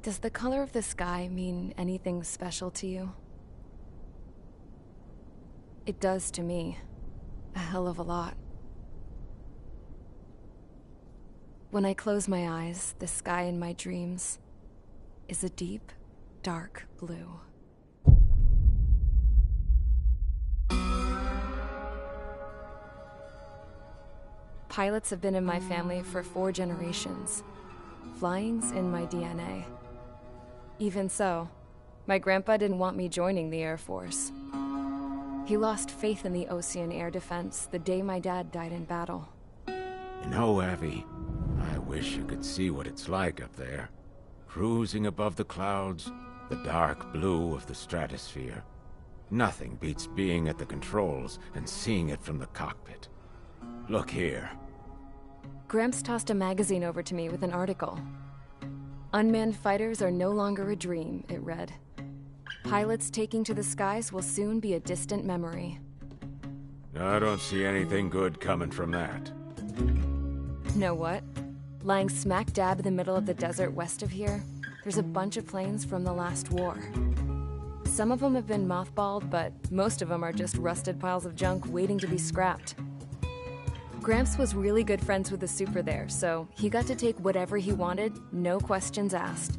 Does the color of the sky mean anything special to you? It does to me. A hell of a lot. When I close my eyes, the sky in my dreams is a deep, dark blue. Pilots have been in my family for 4 generations. Flying's in my DNA. Even so, my grandpa didn't want me joining the Air Force. He lost faith in the Ocean Air Defense the day my dad died in battle. You know, Abby, I wish you could see what it's like up there. Cruising above the clouds, the dark blue of the stratosphere. Nothing beats being at the controls and seeing it from the cockpit. Look here. Gramps tossed a magazine over to me with an article. Unmanned fighters are no longer a dream, it read. Pilots taking to the skies will soon be a distant memory. I don't see anything good coming from that. Know what? Lying smack dab in the middle of the desert west of here, there's a bunch of planes from the last war. Some of them have been mothballed, but most of them are just rusted piles of junk waiting to be scrapped. Gramps was really good friends with the super there, so he got to take whatever he wanted, no questions asked.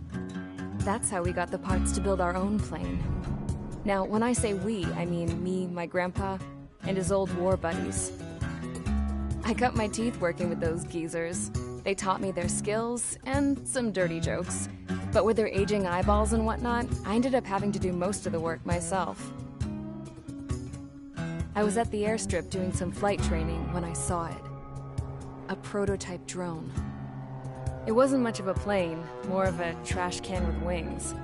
That's how we got the parts to build our own plane. Now, when I say we, I mean me, my grandpa, and his old war buddies. I cut my teeth working with those geezers. They taught me their skills, and some dirty jokes. But with their aging eyeballs and whatnot, I ended up having to do most of the work myself. I was at the airstrip doing some flight training when I saw it. A prototype drone. It wasn't much of a plane, more of a trash can with wings.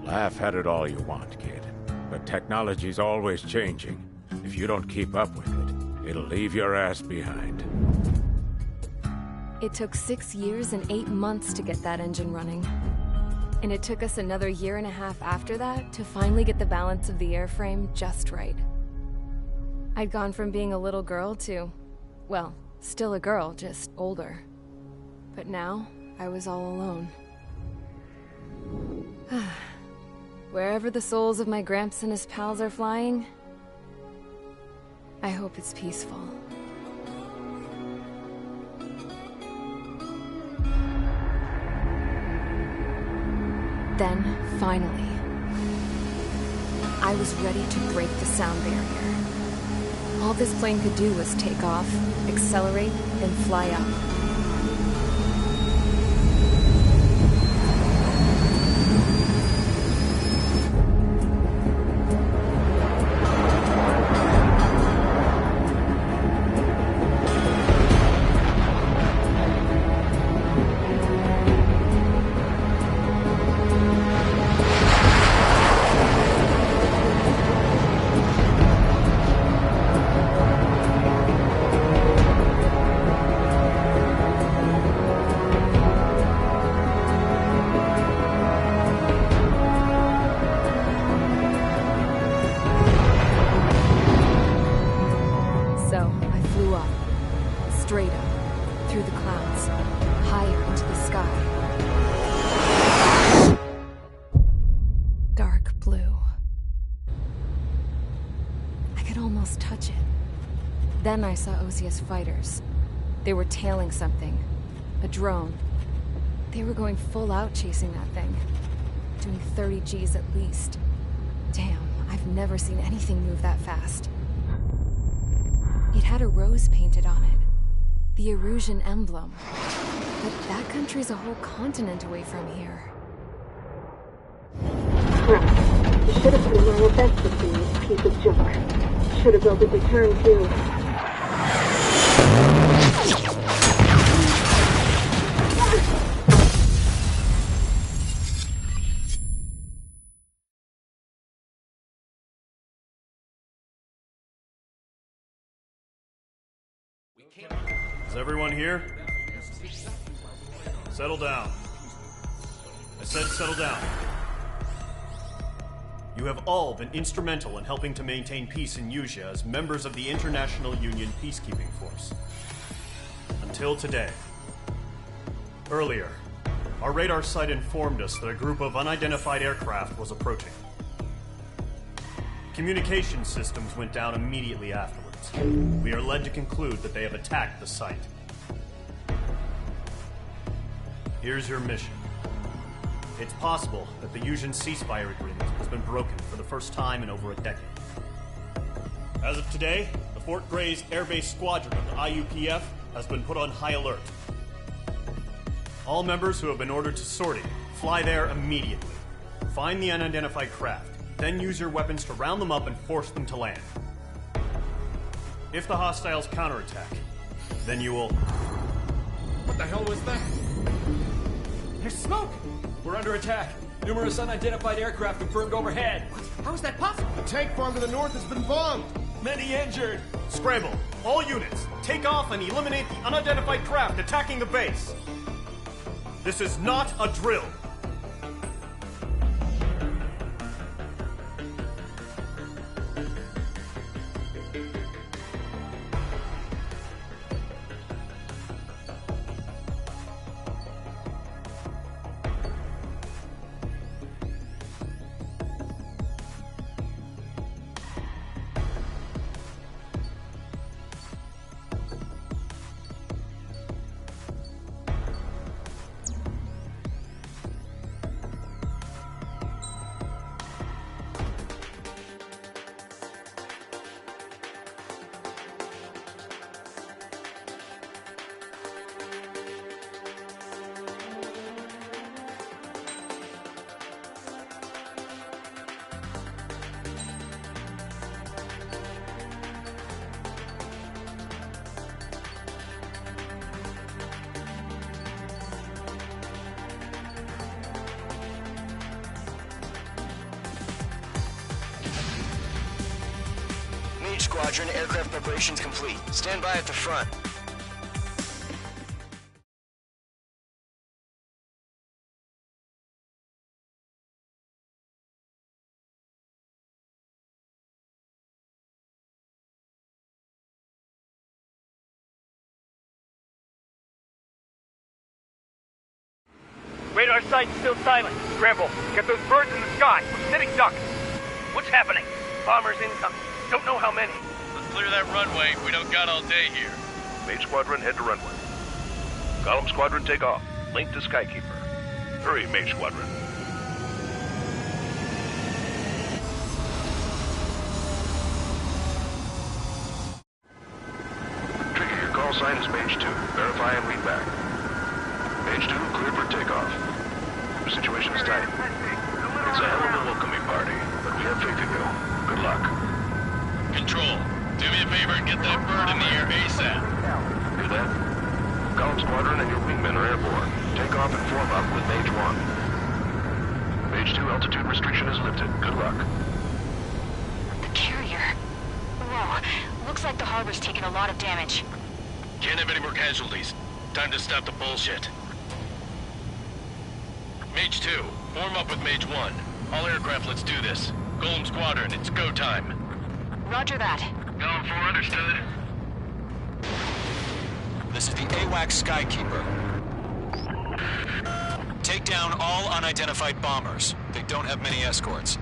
Laugh at it all you want, kid. But technology's always changing. If you don't keep up with it, it'll leave your ass behind. It took 6 years and 8 months to get that engine running. And it took us another 1.5 years after that to finally get the balance of the airframe just right. I'd gone from being a little girl to, well, still a girl, just older. But now, I was all alone. Wherever the souls of my Gramps and his pals are flying, I hope it's peaceful. Then, finally, I was ready to break the sound barrier. All this plane could do was take off, accelerate, and fly up. Straight up, through the clouds, higher into the sky. Dark blue. I could almost touch it. Then I saw Osius fighters. They were tailing something. A drone. They were going full out chasing that thing. Doing 30 Gs at least. Damn, I've never seen anything move that fast. It had a rose painted on it. The Erusian emblem. But that country's a whole continent away from here. Crap. You should have been my best with this piece of junk. Should have built a return too. Is everyone here? Settle down. I said settle down. You have all been instrumental in helping to maintain peace in Usha as members of the International Union Peacekeeping Force. Until today. Earlier, our radar site informed us that a group of unidentified aircraft was approaching. Communication systems went down immediately afterwards. We are led to conclude that they have attacked the site. Here's your mission. It's possible that the Usian ceasefire agreement has been broken for the first time in over a decade. As of today, the Fort Gray's Air Base Squadron of the IUPF has been put on high alert. All members who have been ordered to sortie, fly there immediately. Find the unidentified craft, then use your weapons to round them up and force them to land. If the hostiles counterattack, then you will... What the hell was that? There's smoke! We're under attack. Numerous unidentified aircraft confirmed overhead. What? How is that possible? The tank farm to the north has been bombed. Many injured. Scramble! All units, take off and eliminate the unidentified craft attacking the base. This is not a drill. Squadron, aircraft preparations complete. Stand by at the front. Radar site's still silent. Scramble. Get those birds in the sky. We're sitting ducks. What's happening? Bombers incoming. Don't know how many. Let's clear that runway. We don't got all day here. Mage Squadron, head to runway. Column Squadron, take off. Link to Skykeeper. Hurry, Mage Squadron. Trigger, your call sign is Mage 2. Verify and read back. Mage 2, clear for takeoff. The situation is tight. It's a hell of a welcoming party, but we have faith in you. Good luck. Control, do me a favor and get that bird in the air ASAP. Hear that? Column Squadron and your wingmen are airborne. Take off and form up with Mage 1. Mage 2, altitude restriction is lifted. Good luck. The carrier. Whoa, looks like the harbor's taken a lot of damage. Can't have any more casualties. Time to stop the bullshit. Mage 2, form up with Mage 1. All aircraft, let's do this. Golem Squadron, it's go time. Roger that. Going for understood. This is the AWACS Skykeeper. Take down all unidentified bombers. They don't have many escorts.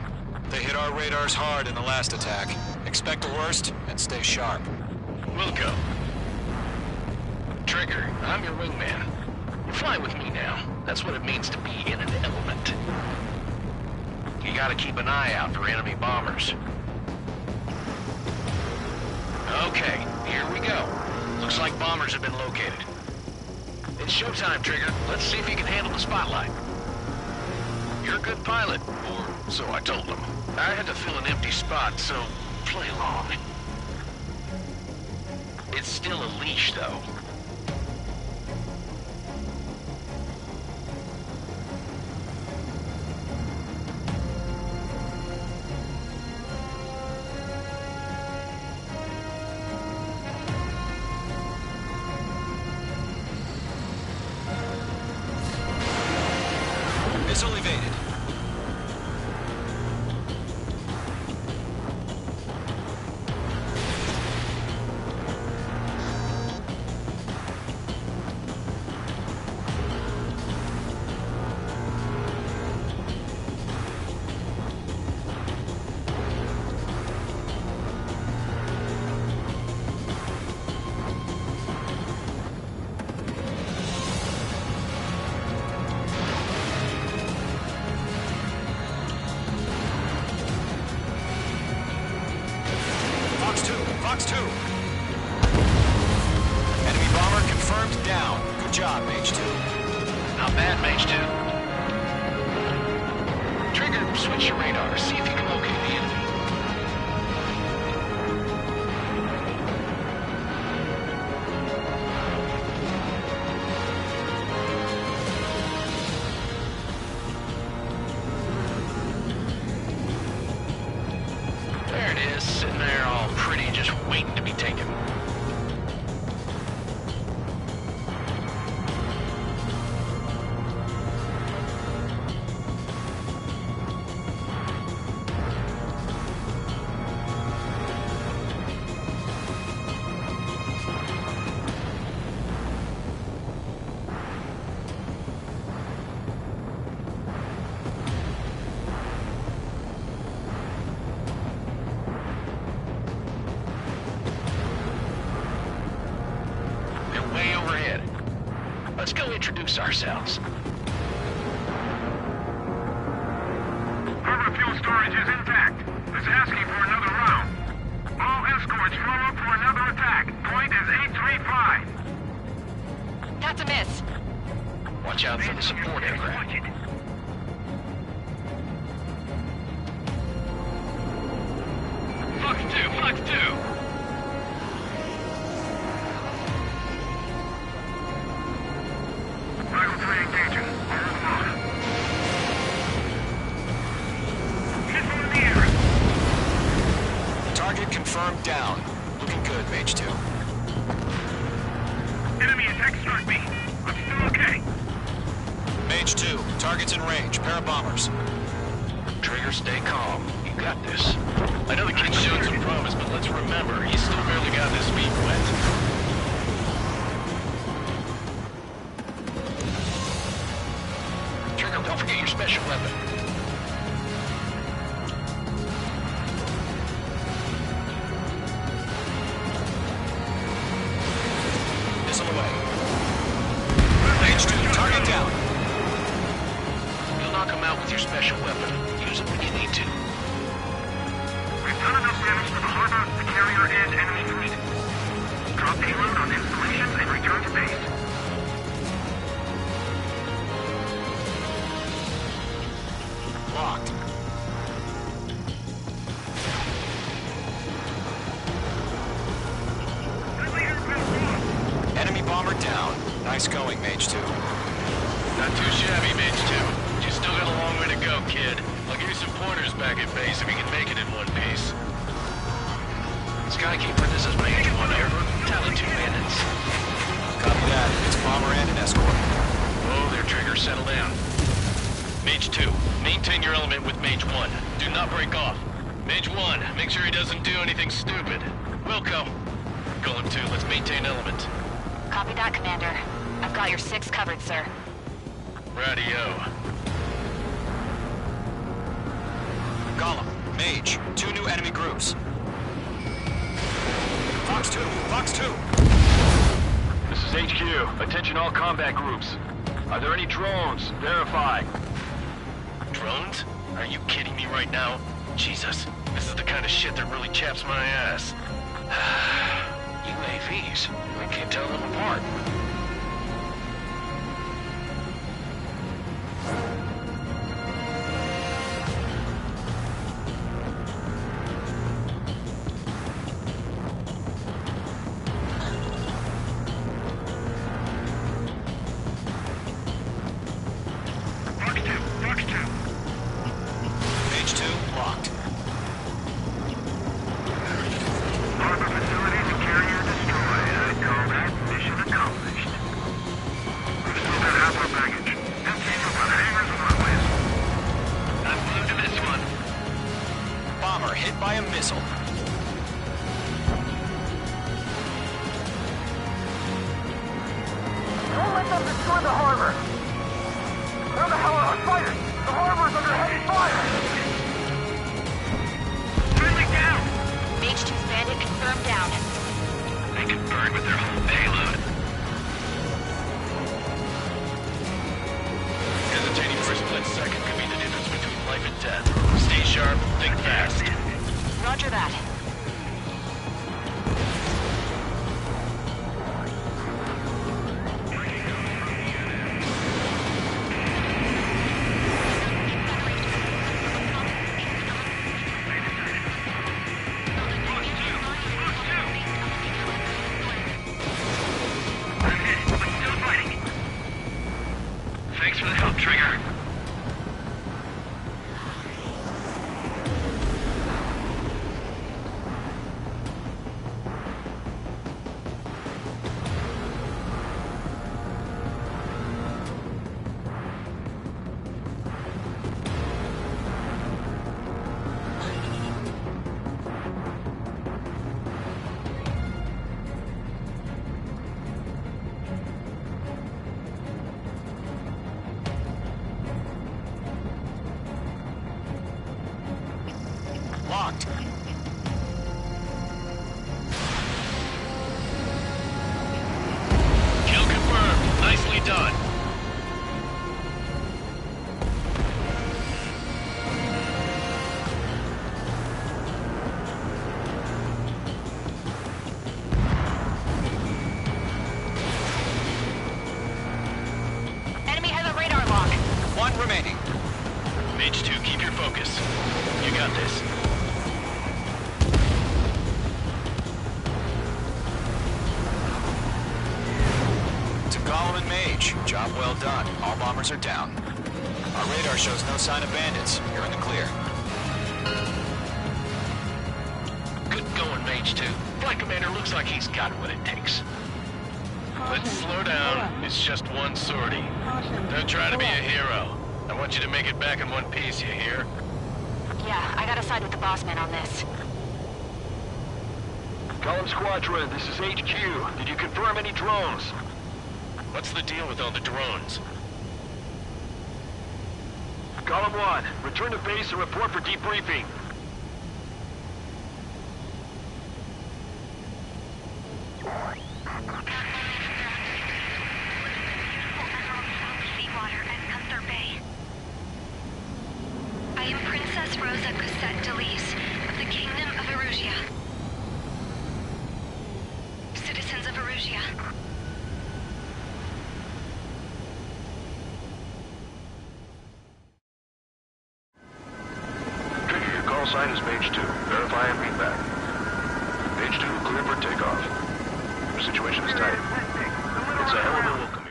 They hit our radars hard in the last attack. Expect the worst and stay sharp. Wilco. Trigger, I'm your wingman. Fly with me now. That's what it means to be in an element. You gotta keep an eye out for enemy bombers. Okay, here we go. Looks like bombers have been located. It's showtime, Trigger. Let's see if you can handle the spotlight. You're a good pilot, or so I told them. I had to fill an empty spot, so play along. It's still a leash, though. Fox 2. Enemy bomber confirmed down. Good job, Mage 2. Not bad, Mage 2. Trigger, switch your radar. See if you can locate the enemy. There it is, sitting there all pretty, just waiting to be taken. Let's go introduce ourselves. Harbor fuel storage is intact. It's asking for another round. All escorts form up for another attack. Point is 835. That's a miss. Watch out for the support aircraft. Fox 2, Fox 2. Rifle 3 engaging. Hold them on. Missile in the air. Target confirmed down. Looking good, Mage 2. Enemy attack struck me. I'm still okay. Mage 2, target's in range. Pair of bombers. Trigger, stay calm. You got this. I know the kid's showing some promise, but let's remember, he's still barely got his feet wet. Trigger, don't forget your special weapon. Missile away. Mage 2, target down. You'll knock him out with your special weapon. Use it when you need to. We've done enough damage to the harbor, the carrier, and enemy fleet. Drop payload on installations and return to base. Locked. Enemy bomber down. Nice going, Mage 2. Not too shabby, Mage 2. You still got a long way to go, kid. I'll give you some pointers back at base if you can make it in one piece. Skykeeper, this is Mage 1 over. Tally 2 bandits. Copy that. It's a bomber and an escort. Oh, their Trigger, settle down. Mage 2, maintain your element with Mage 1. Do not break off. Mage 1, make sure he doesn't do anything stupid. Wilco. Golem 2, let's maintain element. Copy that, Commander. I've got your 6 covered, sir. Radio. Golem, Mage, 2 new enemy groups. Fox 2, Fox 2. This is HQ. Attention all combat groups. Are there any drones? Verify. Drones? Are you kidding me right now? Jesus, this is the kind of shit that really chaps my ass. UAVs. I can't tell them apart. Mage 2, locked. Harbor facilities and carrier destroyed. I'd call that mission accomplished. We've still got half our baggage. Empties up on hangars and runways. I'm glued to this one. Bomber hit by a missile. Don't let them destroy the harbor! Where the hell are our fighters? The harbor's under heavy fire! Friendly down! Mage 2's bandit confirmed down. They can burn with their whole payload. Hesitating for a split second could be the difference between life and death. Stay sharp, think fast. Roger that. Job well done. All bombers are down. Our radar shows no sign of bandits. You're in the clear. Good going, Mage 2. Flight Commander looks like he's got what it takes. Let's slow down. It's just one sortie. Don't try to be a hero. I want you to make it back in one piece, you hear? Yeah, I gotta side with the boss man on this. Column Squadron, this is HQ. Did you confirm any drones? What's the deal with all the drones? Column 1, return to base and report for debriefing. Seawater and Gunther Bay. I am Princess Rosa Cosette Delise of the Kingdom of Erusia. Citizens of Erusia. Trigger, your call sign is Page 2. Verify and read back. Page 2, clear for takeoff. Your situation is tight. It's a hell of a welcome.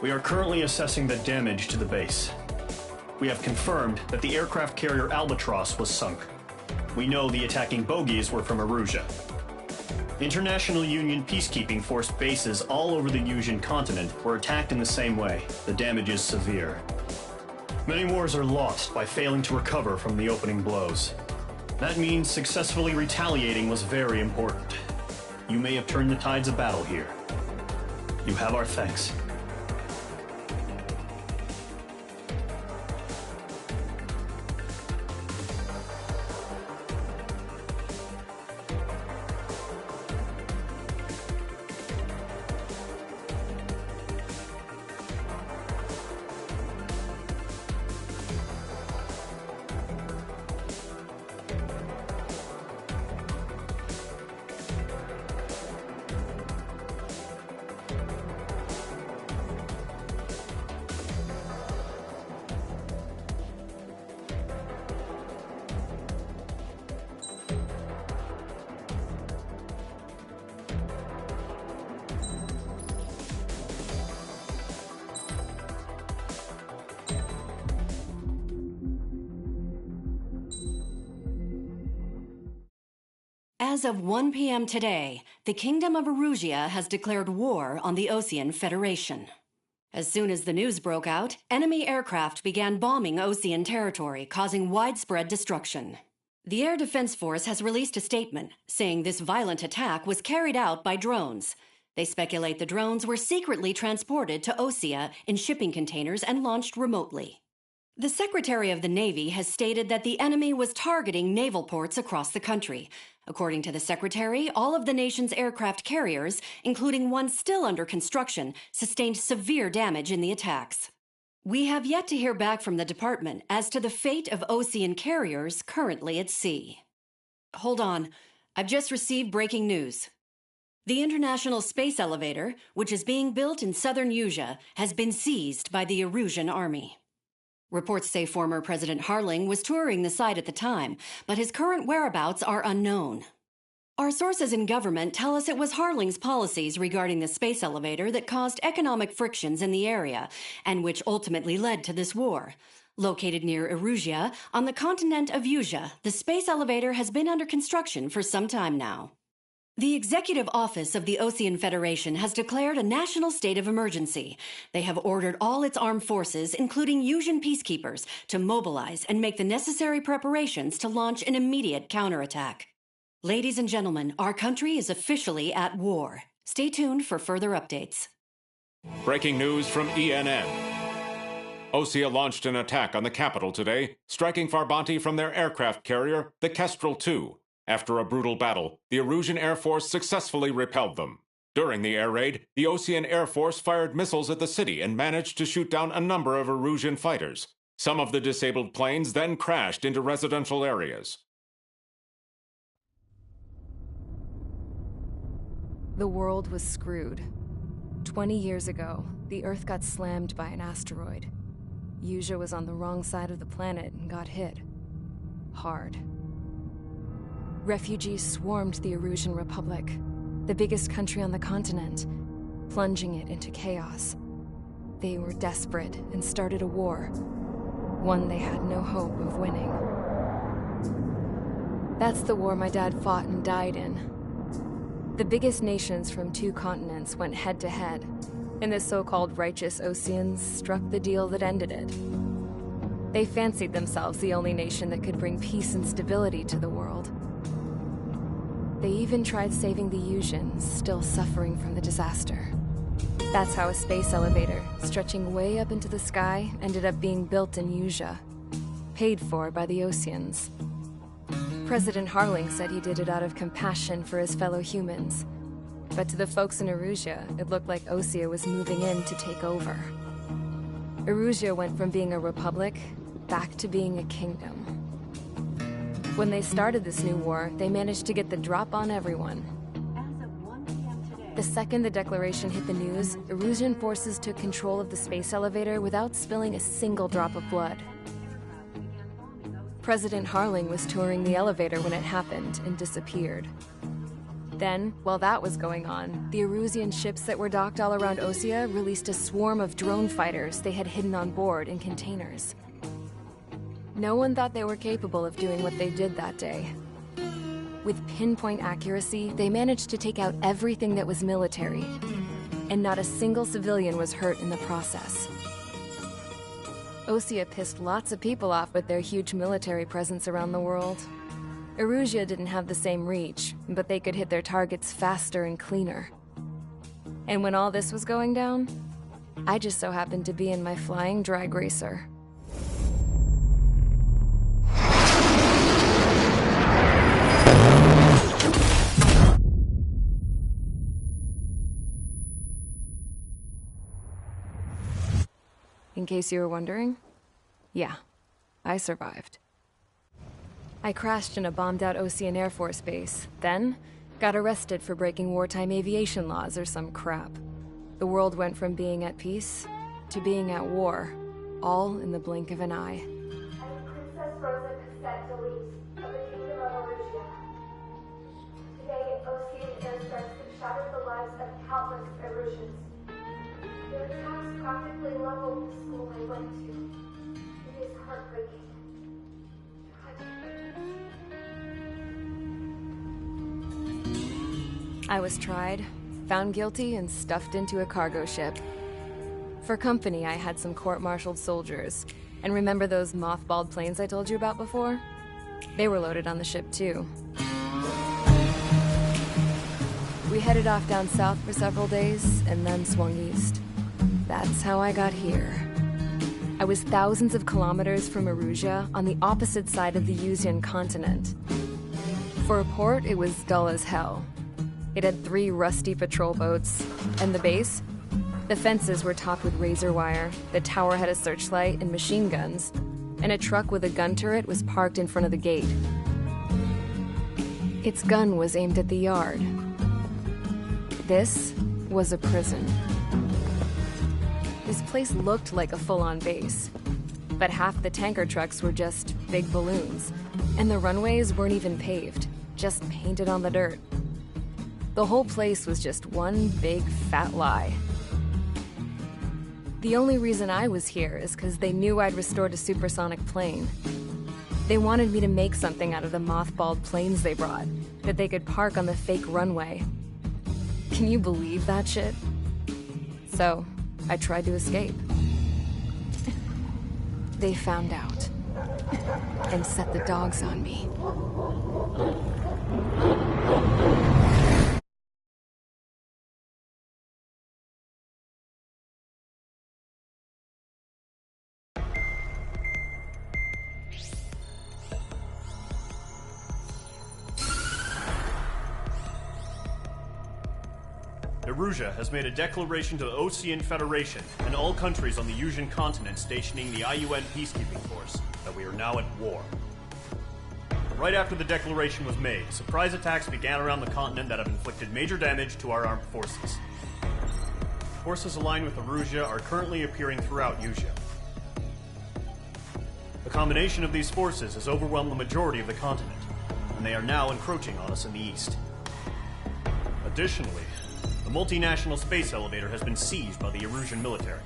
We are currently assessing the damage to the base. We have confirmed that the aircraft carrier Albatross was sunk. We know the attacking bogies were from Erusia. International Union peacekeeping force bases all over the Yusian continent were attacked in the same way. The damage is severe. Many wars are lost by failing to recover from the opening blows. That means successfully retaliating was very important. You may have turned the tides of battle here. You have our thanks. As of 1 p.m. today, the Kingdom of Erusia has declared war on the Osean Federation. As soon as the news broke out, enemy aircraft began bombing Osean territory, causing widespread destruction. The Air Defense Force has released a statement saying this violent attack was carried out by drones. They speculate the drones were secretly transported to Osea in shipping containers and launched remotely. The Secretary of the Navy has stated that the enemy was targeting naval ports across the country. According to the Secretary, all of the nation's aircraft carriers, including one still under construction, sustained severe damage in the attacks. We have yet to hear back from the department as to the fate of Osean carriers currently at sea. Hold on. I've just received breaking news. The International Space Elevator, which is being built in southern Yusia, has been seized by the Erusian army. Reports say former President Harling was touring the site at the time, but his current whereabouts are unknown. Our sources in government tell us it was Harling's policies regarding the space elevator that caused economic frictions in the area, and which ultimately led to this war. Located near Erusia, on the continent of Yusia, the space elevator has been under construction for some time now. The Executive Office of the Osean Federation has declared a national state of emergency. They have ordered all its armed forces, including Yusian peacekeepers, to mobilize and make the necessary preparations to launch an immediate counterattack. Ladies and gentlemen, our country is officially at war. Stay tuned for further updates. Breaking news from ENN. Osea launched an attack on the capital today, striking Farbanti from their aircraft carrier, the Kestrel II. After a brutal battle, the Erusian Air Force successfully repelled them. During the air raid, the Osean Air Force fired missiles at the city and managed to shoot down a number of Erusian fighters. Some of the disabled planes then crashed into residential areas. The world was screwed. 20 years ago, the Earth got slammed by an asteroid. Usha was on the wrong side of the planet and got hit. Hard. Refugees swarmed the Erusian Republic, the biggest country on the continent, plunging it into chaos. They were desperate and started a war, one they had no hope of winning. That's the war my dad fought and died in. The biggest nations from 2 continents went head-to-head, and the so-called righteous Oseans struck the deal that ended it. They fancied themselves the only nation that could bring peace and stability to the world. They even tried saving the Usians, still suffering from the disaster. That's how a space elevator, stretching way up into the sky, ended up being built in Usha, paid for by the Oseans. President Harling said he did it out of compassion for his fellow humans. But to the folks in Erusia, it looked like Osea was moving in to take over. Erusia went from being a republic back to being a kingdom. When they started this new war, they managed to get the drop on everyone. The second the declaration hit the news, Erusian forces took control of the space elevator without spilling a single drop of blood. President Harling was touring the elevator when it happened and disappeared. Then, while that was going on, the Erusian ships that were docked all around Osea released a swarm of drone fighters they had hidden on board in containers. No one thought they were capable of doing what they did that day. With pinpoint accuracy, they managed to take out everything that was military, and not a single civilian was hurt in the process. Osea pissed lots of people off with their huge military presence around the world. Erusia didn't have the same reach, but they could hit their targets faster and cleaner. And when all this was going down, I just so happened to be in my flying drag racer. In case you were wondering, yeah, I survived. I crashed in a bombed-out Osean Air Force base, then got arrested for breaking wartime aviation laws or some crap. The world went from being at peace to being at war, all in the blink of an eye. Princess Rosa Cassette Delete of the Kingdom of Erusia. Today, Osean airstrikes have shattered the lives of countless Erusians. Their attacks practically leveled the school I went to. It is heartbreaking. I was tried, found guilty, and stuffed into a cargo ship. For company, I had some court-martialed soldiers. And remember those mothballed planes I told you about before? They were loaded on the ship, too. We headed off down south for several days, and then swung east. That's how I got here. I was thousands of kilometers from Erusia, on the opposite side of the Usian continent. For a port, it was dull as hell. It had 3 rusty patrol boats, and the base? The fences were topped with razor wire, the tower had a searchlight and machine guns, and a truck with a gun turret was parked in front of the gate. Its gun was aimed at the yard. This was a prison. This place looked like a full-on base, but half the tanker trucks were just big balloons, and the runways weren't even paved, just painted on the dirt. The whole place was just one big fat lie. The only reason I was here is because they knew I'd restored a supersonic plane. They wanted me to make something out of the mothballed planes they brought, that they could park on the fake runway. Can you believe that shit? So, I tried to escape. They found out, and set the dogs on me. Erusia has made a declaration to the Osean Federation and all countries on the Usian continent stationing the IUN peacekeeping force that we are now at war. Right after the declaration was made, surprise attacks began around the continent that have inflicted major damage to our armed forces. forces aligned with Erusea are currently appearing throughout Usea. The combination of these forces has overwhelmed the majority of the continent, and they are now encroaching on us in the east. Additionally, the multinational space elevator has been seized by the Erusian military.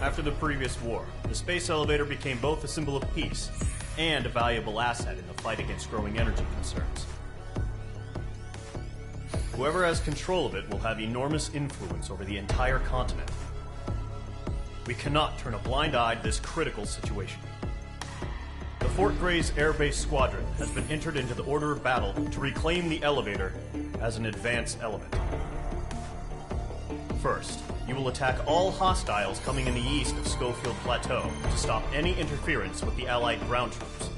After the previous war, the space elevator became both a symbol of peace and a valuable asset in the fight against growing energy concerns. Whoever has control of it will have enormous influence over the entire continent. We cannot turn a blind eye to this critical situation. The Fort Gray's Air Base Squadron has been entered into the order of battle to reclaim the elevator as an advanced element. First, you will attack all hostiles coming in the east of Schofield Plateau to stop any interference with the Allied ground troops.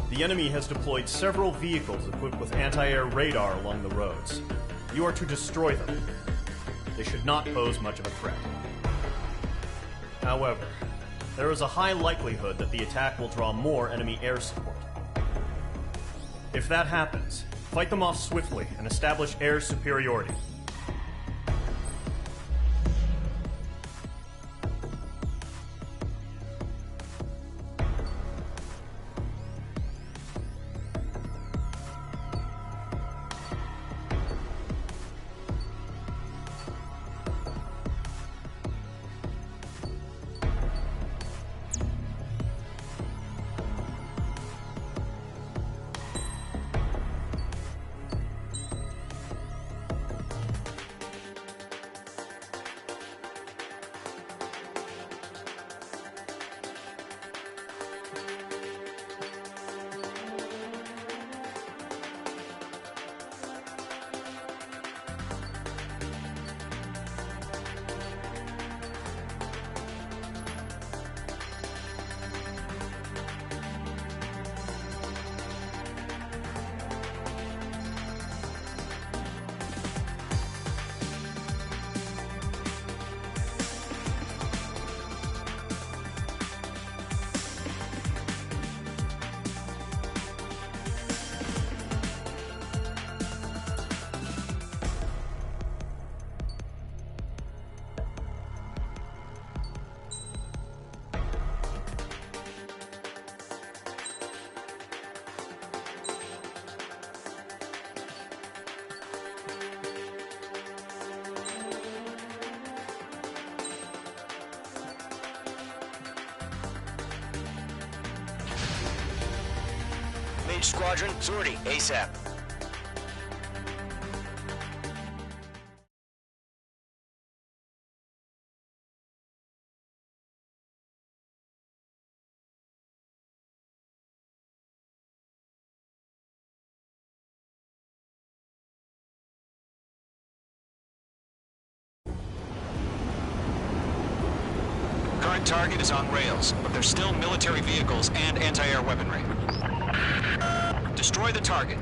The enemy has deployed several vehicles equipped with anti-air radar along the roads. You are to destroy them. They should not pose much of a threat. However, there is a high likelihood that the attack will draw more enemy air support. If that happens, fight them off swiftly and establish air superiority. Mage Squadron, sortie, ASAP. Current target is on rails, but there's still military vehicles and anti-air weaponry. Destroy the target.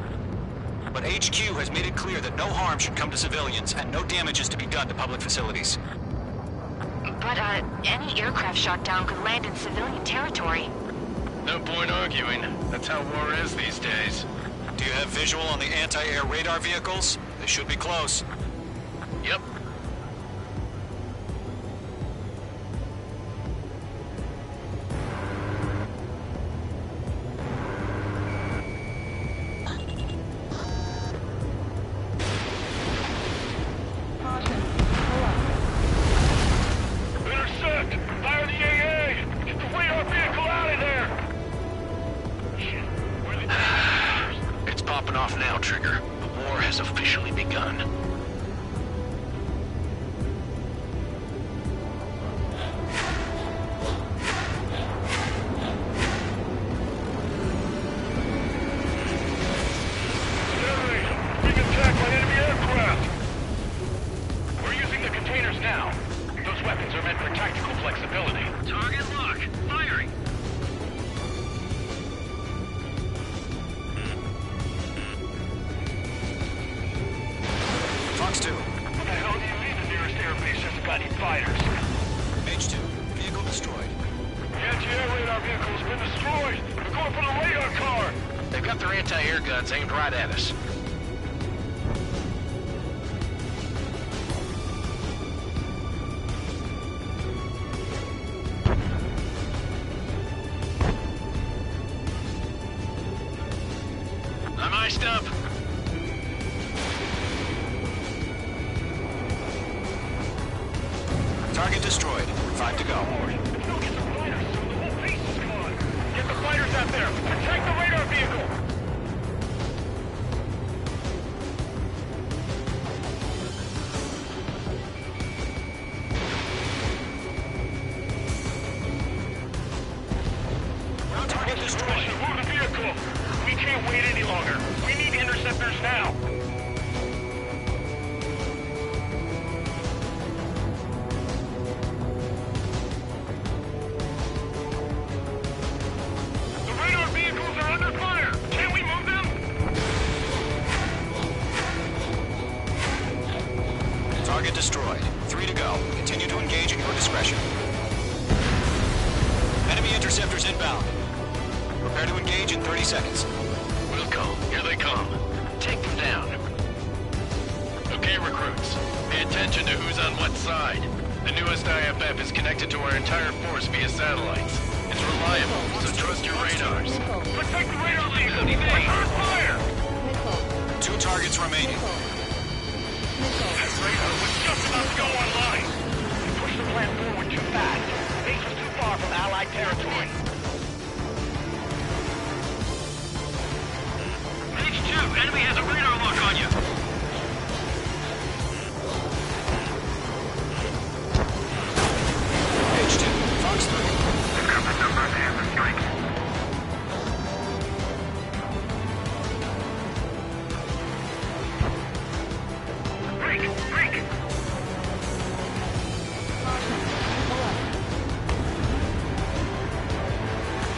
But HQ has made it clear that no harm should come to civilians and no damage is to be done to public facilities. But, any aircraft shot down could land in civilian territory. No point arguing. That's how war is these days. Do you have visual on the anti-air radar vehicles? They should be close. Yep. Aimed right at us. spiced up? Target destroyed. 5 to go. Get the fighters out there! Protect the radar vehicle! Target destroyed. Move the vehicle! We can't wait any longer. We need interceptors now! The radar vehicles are under fire! Can we move them? Target destroyed. 3 to go. Continue to engage at your discretion. Enemy interceptors inbound. Prepare to engage in 30 seconds. Wilco, here they come. Take them down. Okay, recruits. Pay attention to who's on what side. The newest IFF is connected to our entire force via satellites. It's reliable, so trust your radars. Protect the radar vehicle! We're on fire! 2 targets remaining. That radar was just about to go online! We pushed the plan forward too fast. Base was too far from Allied territory. H2, enemy has a radar lock on you! H2, Fox 3. We've got the numbers and the strength. Break!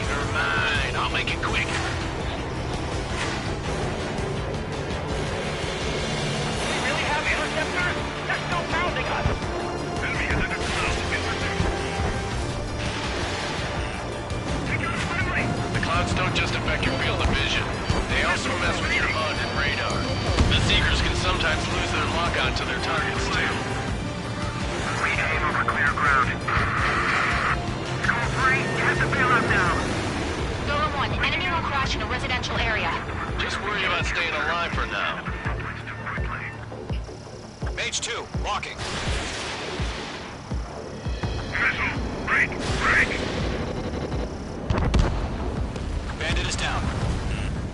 Never mind, I'll make it quick. We really have interceptors? They're still pounding us! Enemy is in the south intercept. Take out a friendly! The clouds don't just affect your field of vision. They also mess with your HUD and radar. The Seekers can sometimes lose their lock-on to their targets, too. We came over clear ground. Call 3, you have to bail out now. Golem 1, enemy will crash in a residential area. Just worry about staying alive for now. Mage 2, locking. Missile! Break! Bandit is down.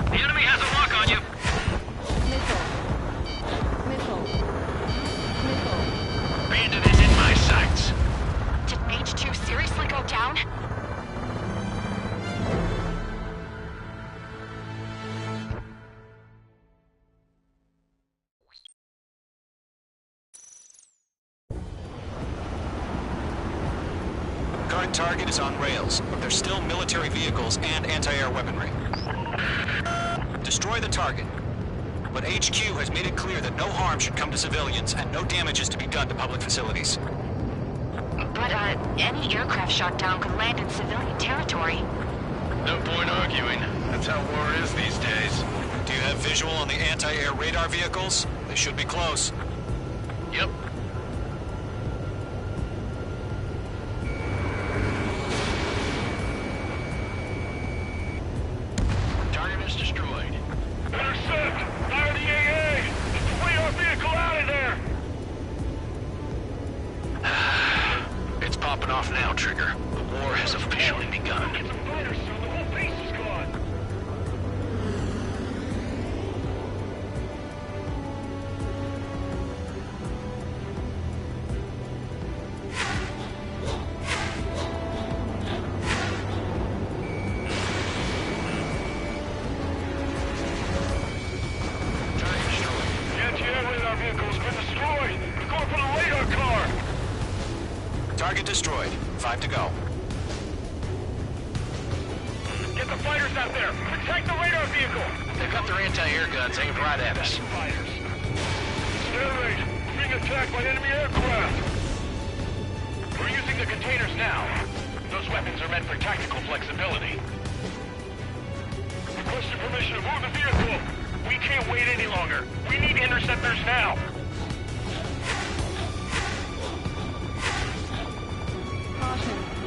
The enemy has a lock on you! Bandit is in my sights. Did Mage 2 seriously go down? Current target is on rails, but there's still military vehicles and anti-air weaponry. Destroy the target. But HQ has made it clear that no harm should come to civilians and no damage is to be done to public facilities. But, any aircraft shot down could land in civilian territory. No point arguing. That's how war is these days. Do you have visual on the anti-air radar vehicles? They should be close. Yep. Target is destroyed. Intercept! Fire the AA! Get the radar vehicle out of there! It's popping off now, Trigger. The war has officially begun. Get some fighters, so the whole base is gone! Target destroyed. 5 to go. Get the fighters out there! Protect the radar vehicle! They've got their anti-air guns aimed right at us. Fighters. Stand We're being attacked by enemy aircraft! We're using the containers now. Those weapons are meant for tactical flexibility. Requesting permission to move the vehicle! We can't wait any longer. We need interceptors now! Caution.